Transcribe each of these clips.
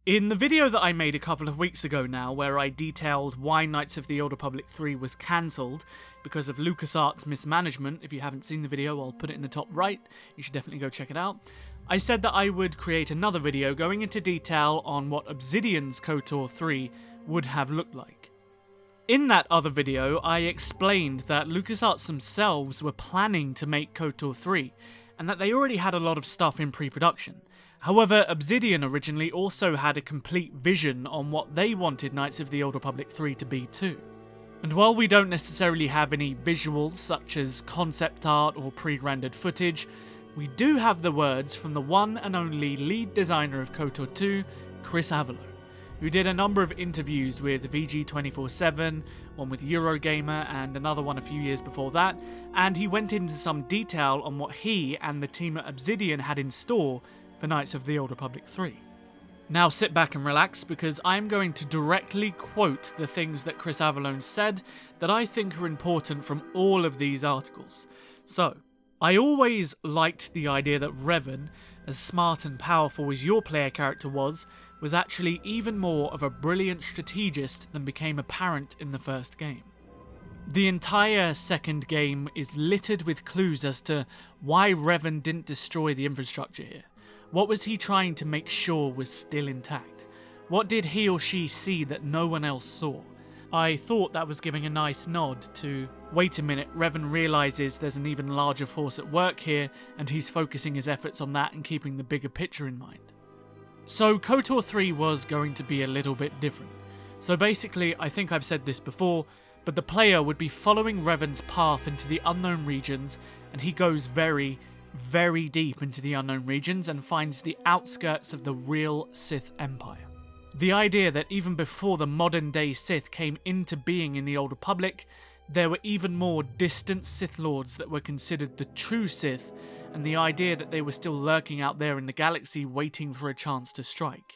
In the video that I made a couple of weeks ago now, where I detailed why Knights of the Old Republic 3 was cancelled because of LucasArts mismanagement, if you haven't seen the video, I'll put it in the top right, you should definitely go check it out. I said that I would create another video going into detail on what Obsidian's KOTOR 3 would have looked like. In that other video, I explained that LucasArts themselves were planning to make KOTOR 3, and that they already had a lot of stuff in pre-production. However, Obsidian originally also had a complete vision on what they wanted Knights of the Old Republic 3 to be too. And while we don't necessarily have any visuals such as concept art or pre-rendered footage, we do have the words from the one and only lead designer of KOTOR 2, Chris Avalo, who did a number of interviews with VG247, one with Eurogamer and another one a few years before that, and he went into some detail on what he and the team at Obsidian had in store for Knights of the Old Republic 3. Now sit back and relax, because I'm going to directly quote the things that Chris Avalo said that I think are important from all of these articles. So, I always liked the idea that Revan, as smart and powerful as your player character was actually even more of a brilliant strategist than became apparent in the first game. The entire second game is littered with clues as to why Revan didn't destroy the infrastructure here. What was he trying to make sure was still intact? What did he or she see that no one else saw? I thought that was giving a nice nod to, wait a minute, Revan realises there's an even larger force at work here, and he's focusing his efforts on that and keeping the bigger picture in mind. So KOTOR 3 was going to be a little bit different. So basically, I think I've said this before, but the player would be following Revan's path into the unknown regions, and he goes very, very deep into the unknown regions and finds the outskirts of the real Sith Empire. The idea that even before the modern day Sith came into being in the Old Republic, there were even more distant Sith Lords that were considered the true Sith, and the idea that they were still lurking out there in the galaxy waiting for a chance to strike.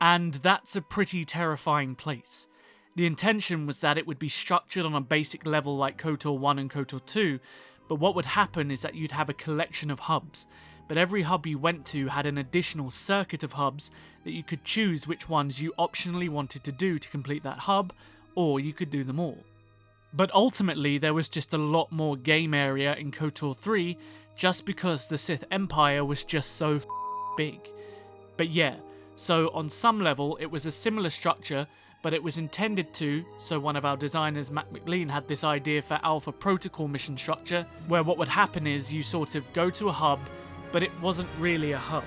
And that's a pretty terrifying place. The intention was that it would be structured on a basic level like KOTOR 1 and KOTOR 2, but what would happen is that you'd have a collection of hubs, but every hub you went to had an additional circuit of hubs that you could choose which ones you optionally wanted to do to complete that hub, or you could do them all. But ultimately there was just a lot more game area in KOTOR 3 just because the Sith Empire was just so big. But yeah, so on some level it was a similar structure, but it was intended to, so one of our designers, Matt McLean, had this idea for Alpha Protocol mission structure, where what would happen is you sort of go to a hub, but it wasn't really a hub.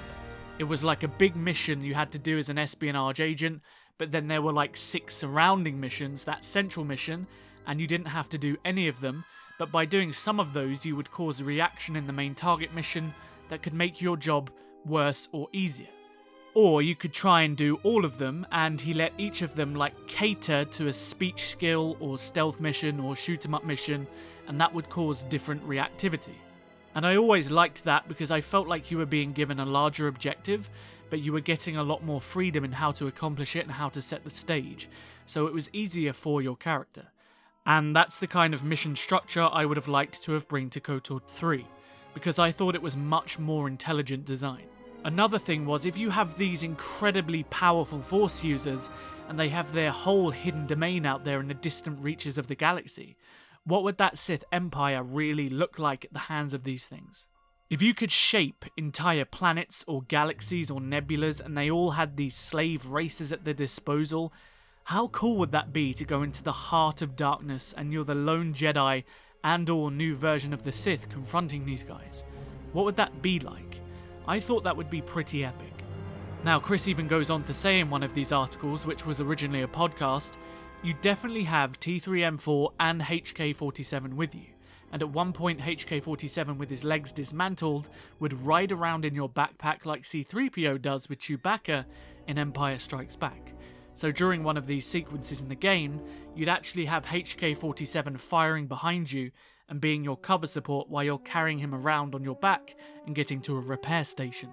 It was like a big mission you had to do as an espionage agent, but then there were like 6 surrounding missions, that central mission, and you didn't have to do any of them, but by doing some of those you would cause a reaction in the main target mission that could make your job worse or easier. Or you could try and do all of them, and he let each of them like cater to a speech skill or stealth mission or shoot 'em up mission, and that would cause different reactivity. And I always liked that because I felt like you were being given a larger objective, but you were getting a lot more freedom in how to accomplish it and how to set the stage, so it was easier for your character. And that's the kind of mission structure I would have liked to have bring to KOTOR 3, because I thought it was much more intelligent design. Another thing was, if you have these incredibly powerful Force users, and they have their whole hidden domain out there in the distant reaches of the galaxy, what would that Sith Empire really look like at the hands of these things? If you could shape entire planets or galaxies or nebulas and they all had these slave races at their disposal, how cool would that be to go into the heart of darkness and you're the lone Jedi and or new version of the Sith confronting these guys? What would that be like? I thought that would be pretty epic. Now Chris even goes on to say in one of these articles, which was originally a podcast, you definitely have T3M4 and HK47 with you, and at one point HK47 with his legs dismantled would ride around in your backpack like C3PO does with Chewbacca in Empire Strikes Back. So during one of these sequences in the game, you'd actually have HK47 firing behind you and being your cover support while you're carrying him around on your back and getting to a repair station.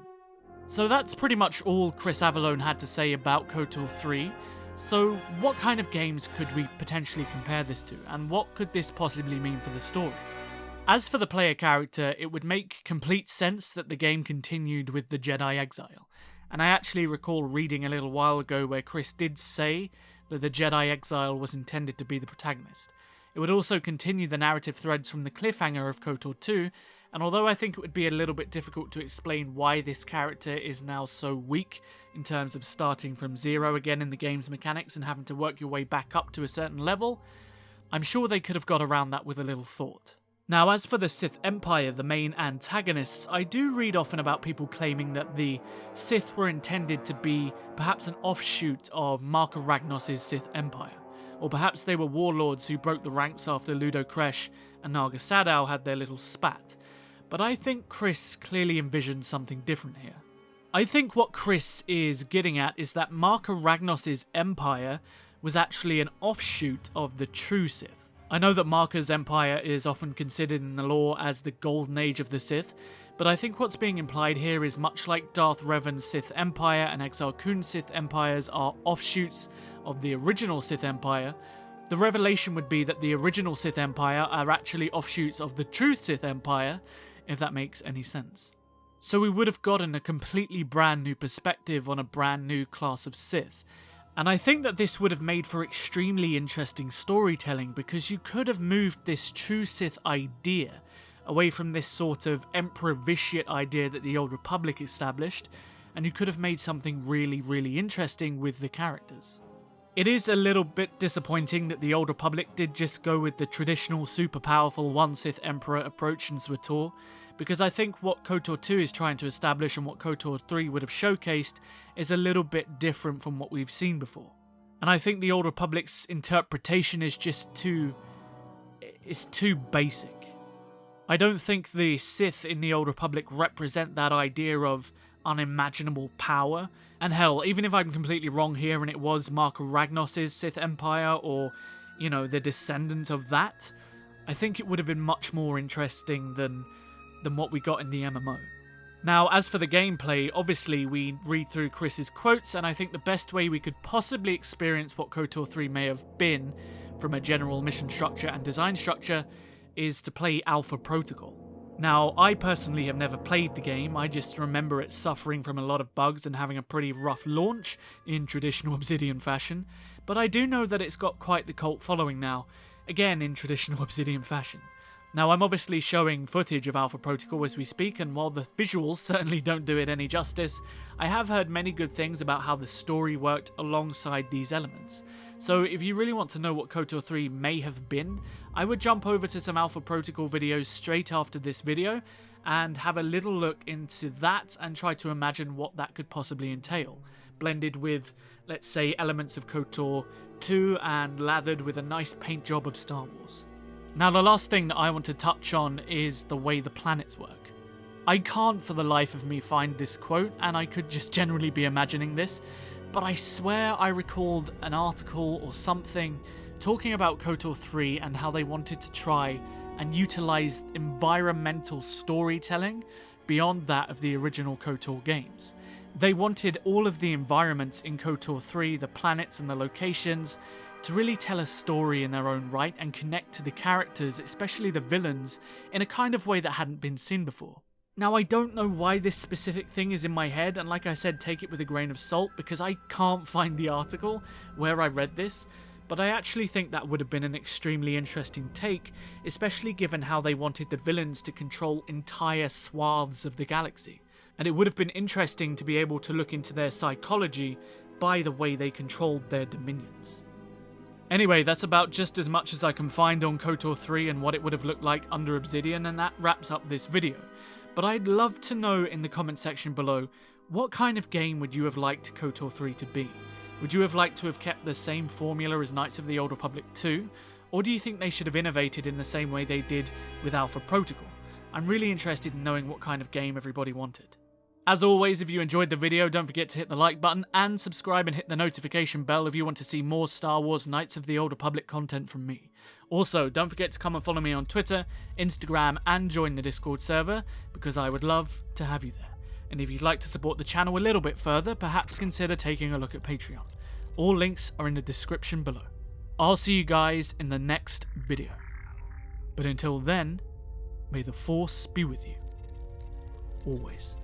So that's pretty much all Chris Avalo had to say about KOTOR 3. So what kind of games could we potentially compare this to, and what could this possibly mean for the story? As for the player character, it would make complete sense that the game continued with the Jedi exile, and I actually recall reading a little while ago where Chris did say that the Jedi exile was intended to be the protagonist. It would also continue the narrative threads from the cliffhanger of KOTOR 2, and although I think it would be a little bit difficult to explain why this character is now so weak in terms of starting from zero again in the game's mechanics and having to work your way back up to a certain level, I'm sure they could have got around that with a little thought. Now, as for the Sith Empire, the main antagonists, I do read often about people claiming that the Sith were intended to be perhaps an offshoot of Marka Ragnos' Sith Empire, or perhaps they were warlords who broke the ranks after Ludo Kresh and Naga Sadow had their little spat. But I think Chris clearly envisioned something different here. I think what Chris is getting at is that Marka Ragnos' empire was actually an offshoot of the true Sith. I know that Marka's empire is often considered in the lore as the golden age of the Sith, but I think what's being implied here is much like Darth Revan's Sith Empire and Exar Kun's Sith Empires are offshoots of the original Sith Empire, the revelation would be that the original Sith Empire are actually offshoots of the true Sith Empire, if that makes any sense. So we would have gotten a completely brand new perspective on a brand new class of Sith. And I think that this would have made for extremely interesting storytelling because you could have moved this true Sith idea away from this sort of Emperor Vitiate idea that the Old Republic established, and you could have made something really, really interesting with the characters. It is a little bit disappointing that the Old Republic did just go with the traditional super powerful one Sith Emperor approach in SWTOR, because I think what KOTOR 2 is trying to establish and what KOTOR 3 would have showcased is a little bit different from what we've seen before. And I think the Old Republic's interpretation is just too basic. I don't think the Sith in the Old Republic represent that idea of unimaginable power. And hell, even if I'm completely wrong here and it was Marka Ragnos' Sith Empire or, the descendant of that, I think it would have been much more interesting than what we got in the MMO. Now, as for the gameplay, obviously we read through Chris's quotes, and I think the best way we could possibly experience what KOTOR 3 may have been from a general mission structure and design structure is to play Alpha Protocol. Now, I personally have never played the game, I just remember it suffering from a lot of bugs and having a pretty rough launch in traditional Obsidian fashion, but I do know that it's got quite the cult following now, again in traditional Obsidian fashion. Now, I'm obviously showing footage of Alpha Protocol as we speak, and while the visuals certainly don't do it any justice, I have heard many good things about how the story worked alongside these elements. So if you really want to know what KOTOR 3 may have been, I would jump over to some Alpha Protocol videos straight after this video and have a little look into that and try to imagine what that could possibly entail, blended with, let's say, elements of KOTOR 2 and lathered with a nice paint job of Star Wars. Now, the last thing that I want to touch on is the way the planets work. I can't for the life of me find this quote, and I could just generally be imagining this, but I swear I recalled an article or something talking about KOTOR 3 and how they wanted to try and utilize environmental storytelling beyond that of the original KOTOR games. They wanted all of the environments in KOTOR 3, the planets and the locations, to really tell a story in their own right and connect to the characters, especially the villains, in a kind of way that hadn't been seen before. Now, I don't know why this specific thing is in my head, and like I said, take it with a grain of salt, because I can't find the article where I read this, but I actually think that would have been an extremely interesting take, especially given how they wanted the villains to control entire swaths of the galaxy. And it would have been interesting to be able to look into their psychology by the way they controlled their dominions. Anyway, that's about just as much as I can find on KOTOR 3 and what it would have looked like under Obsidian, and that wraps up this video. But I'd love to know in the comment section below, what kind of game would you have liked KOTOR 3 to be? Would you have liked to have kept the same formula as Knights of the Old Republic 2? Or do you think they should have innovated in the same way they did with Alpha Protocol? I'm really interested in knowing what kind of game everybody wanted. As always, if you enjoyed the video, don't forget to hit the like button and subscribe and hit the notification bell if you want to see more Star Wars Knights of the Old Republic content from me. Also, don't forget to come and follow me on Twitter, Instagram, and join the Discord server, because I would love to have you there. And if you'd like to support the channel a little bit further, perhaps consider taking a look at Patreon. All links are in the description below. I'll see you guys in the next video. But until then, may the Force be with you. Always.